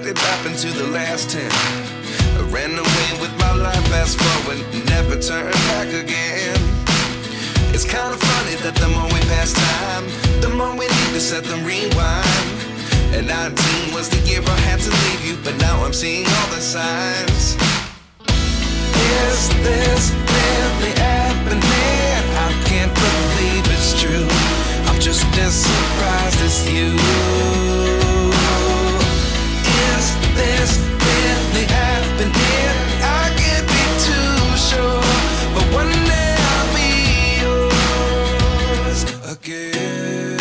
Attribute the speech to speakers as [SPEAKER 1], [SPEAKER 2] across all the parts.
[SPEAKER 1] Wind it up into the last 10. I ran away with my life, fast forward, never turn back again. It's kind of funny that the more we pass time, the more we need to set them rewind. And 19 was the year I had to leave you, but now I'm seeing all the signs. Is this really happening? I can't believe it's true. I'm just as surprised as you. Is this really happening? I can't be too sure, but one day I'll be yours again.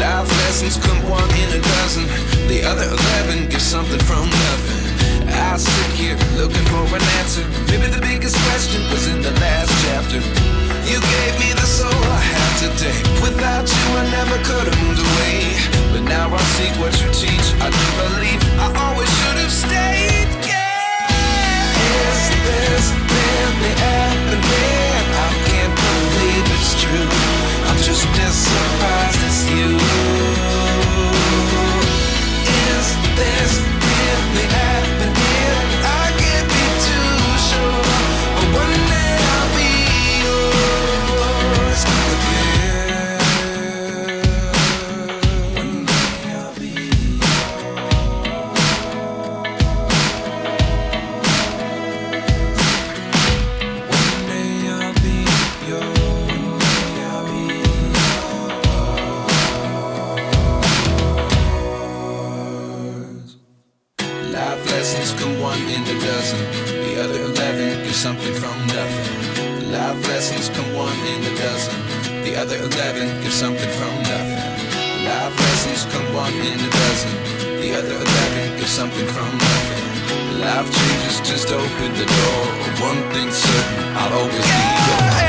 [SPEAKER 1] Life lessons come one in a dozen. The other 11 get something from nothing. I sit here looking for an answer. Maybe the biggest question was in the last chapter. You gave me the soul I have today. Without you I never could have moved away. But now I see what you teach. I do believe I always should have stayed. Yeah. Is this really happening? I can't believe it's true. I'm just as surprised as you. Is this really happening? I can't be too sure, but one day I'll be yours again. One day I'll be yours. One day I'll be yours. One day I'll be yours. Life lessons come one in a dozen. The other 11 get something from nothing. Life lessons come one in a dozen. The other 11 get something from nothing. Life lessons come one in a dozen. The other 11 get something from nothing. Life changes just open the door. One thing's certain, I'll always be yours.